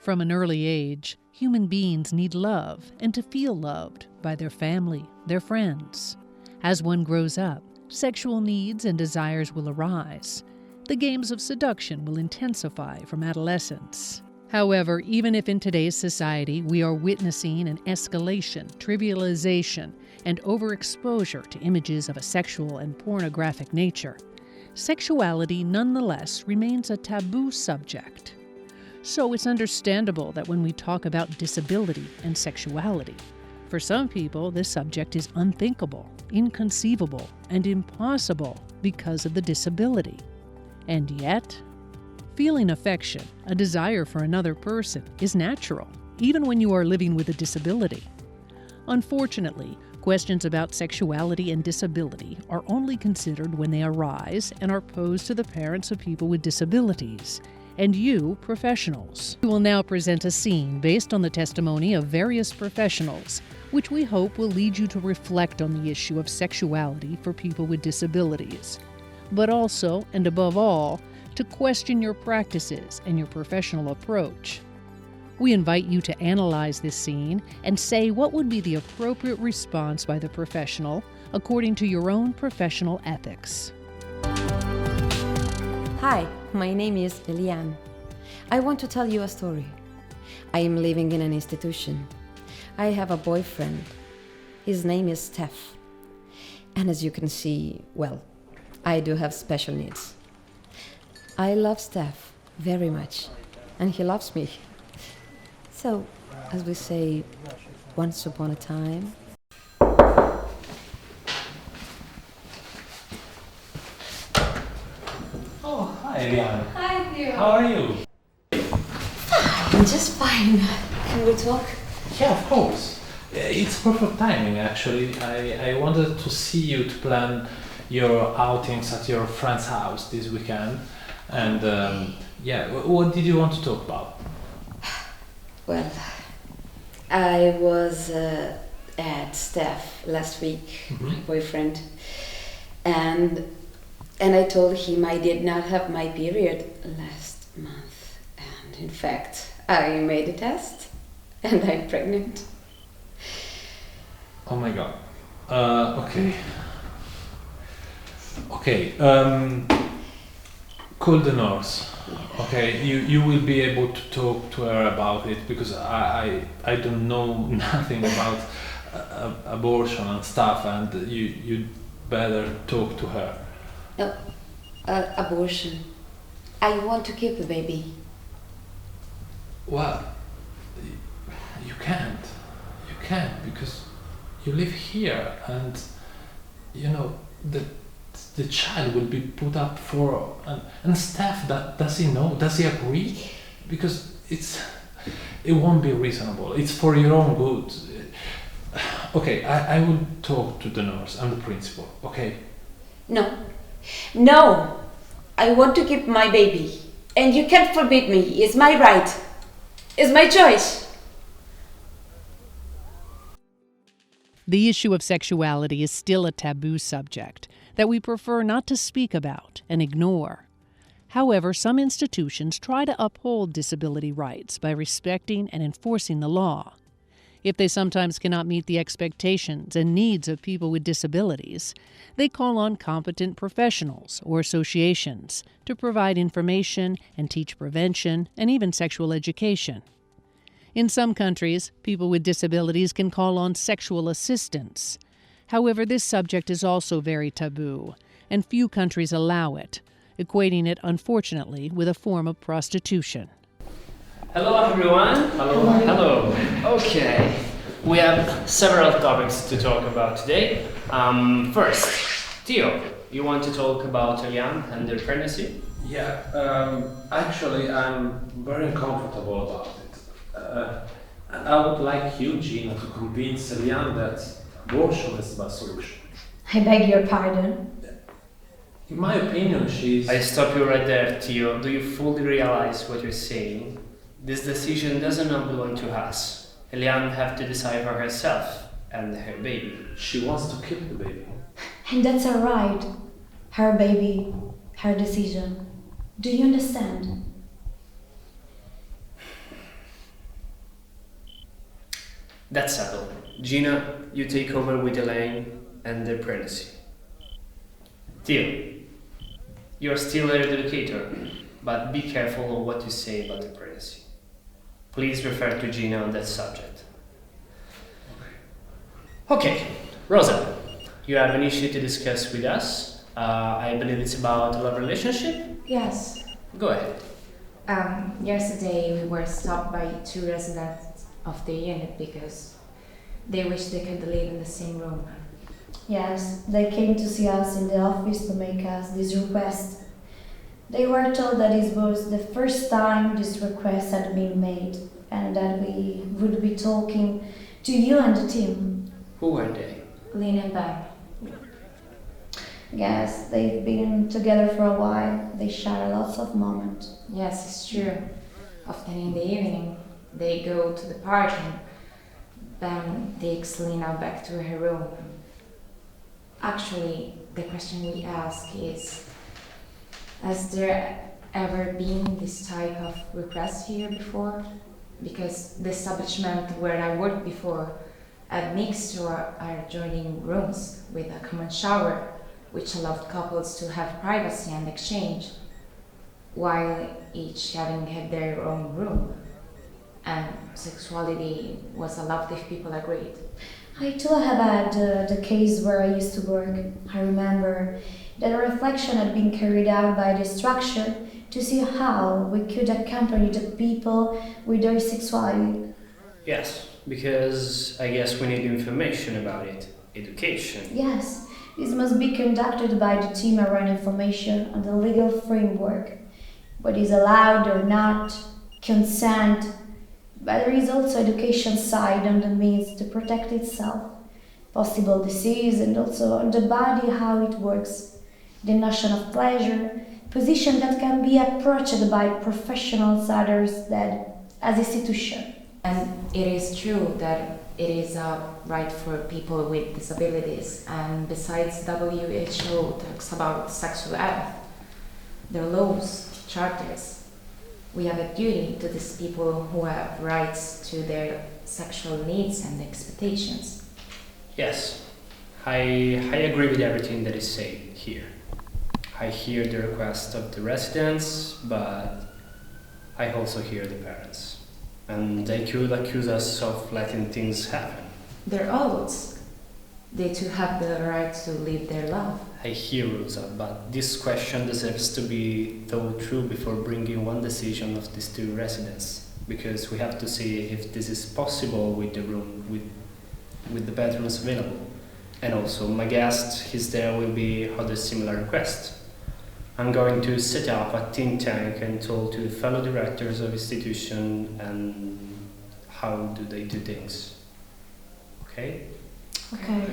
From an early age, human beings need love and to feel loved by their family, their friends. As one grows up, sexual needs and desires will arise. The games of seduction will intensify from adolescence. However, even if in today's society we are witnessing an escalation, trivialization, and overexposure to images of a sexual and pornographic nature, sexuality nonetheless remains a taboo subject. So it's understandable that when we talk about disability and sexuality, for some people this subject is unthinkable, inconceivable, and impossible because of the disability. And yet, feeling affection, a desire for another person, is natural, even when you are living with a disability. Unfortunately, questions about sexuality and disability are only considered when they arise and are posed to the parents of people with disabilities, and you, professionals. We will now present a scene based on the testimony of various professionals, which we hope will lead you to reflect on the issue of sexuality for people with disabilities, but also, and above all, to question your practices and your professional approach. We invite you to analyze this scene and say what would be the appropriate response by the professional according to your own professional ethics. Hi, my name is Eliane. I want to tell you a story. I am living in an institution. I have a boyfriend. His name is Steph. And as you can see, well, I do have special needs. I love Steph very much, and he loves me. So, as we say, once upon a time. Oh, hi, Eliane. Hi, Theo. How are you? I'm just fine. Can we talk? Yeah, of course. It's perfect timing, actually. I wanted to see you to plan your outings at your friend's house this weekend. And what did you want to talk about? Well, I was at Steph last week, my boyfriend, and I told him I did not have my period last month. And in fact, I made a test, and I'm pregnant. Oh my god. Okay. Okay. Call the nurse. Okay, you will be able to talk to her about it because I don't know nothing about abortion and stuff, and you better talk to her. No, abortion. I want to keep the baby. Well, you can't. You can't because you live here, and you know the child will be put up for and Steph, does he know? Does he agree? Because it won't be reasonable. It's for your own good. Okay, I will talk to the nurse and the principal. Okay. No, I want to keep my baby, and you can't forbid me. It's my right. It's my choice. The issue of sexuality is still a taboo subject that we prefer not to speak about and ignore. However, some institutions try to uphold disability rights by respecting and enforcing the law. If they sometimes cannot meet the expectations and needs of people with disabilities, they call on competent professionals or associations to provide information and teach prevention and even sexual education. In some countries, people with disabilities can call on sexual assistance. However, this subject is also very taboo, and few countries allow it, equating it, unfortunately, with a form of prostitution. Hello everyone. Hello. Okay, we have several topics to talk about today. First, Theo, you want to talk about Eliane and their pregnancy? Yeah, actually I'm very uncomfortable about it. And I would like you, Gina, to convince Eliane that abortion is the best solution. I beg your pardon. In my opinion, she's... I stop you right there, Theo. Do you fully realize what you're saying? This decision does not belong to us. Eliane have to decide for herself and her baby. She wants to keep the baby. And that's her right. Her baby, her decision. Do you understand? That's settled. Gina, you take over with Elaine and the pregnancy. Theo, you're still an educator, but be careful of what you say about the pregnancy. Please refer to Gina on that subject. Okay, Rosa, you have an issue to discuss with us. I believe it's about a love relationship. Yes. Go ahead. Yesterday we were stopped by two residents of the unit because they wished they could live in the same room. Yes, they came to see us in the office to make us this request. They were told that it was the first time this request had been made and that we would be talking to you and the team. Who were they? Lynn and Ben. Yes, they've been together for a while. They share lots of moments. Yes, it's true. Often in the evening they go to the park and Ben takes Lena back to her room. Actually, the question we ask is, has there ever been this type of request here before? Because the establishment where I worked before had mixed or adjoining rooms with a common shower, which allowed couples to have privacy and exchange, while each having had their own room. And sexuality was allowed if people agreed. I too have had the case where I used to work. I remember that a reflection had been carried out by the structure to see how we could accompany the people with their sexuality. Yes, because I guess we need information about it. Education. Yes, this must be conducted by the team around information on the legal framework. What is allowed or not, consent, but there is also education side on the means to protect itself, possible disease and also on the body how it works, the notion of pleasure, position that can be approached by professionals others than as institution. And it is true that it is a right for people with disabilities, and besides WHO talks about sexual health, their laws, charters, we have a duty to these people who have rights to their sexual needs and expectations. Yes, I agree with everything that is said here. I hear the request of the residents, but I also hear the parents. And they could accuse us of letting things happen. They're adults. They too have the right to live their life. I hear Rosa, but this question deserves to be thought through before bringing one decision of these two residents, because we have to see if this is possible with the room, with the bedrooms available. And also, my guest, he's there, will be other similar requests. I'm going to set up a think tank and talk to fellow directors of institution and how do they do things. Okay? Okay.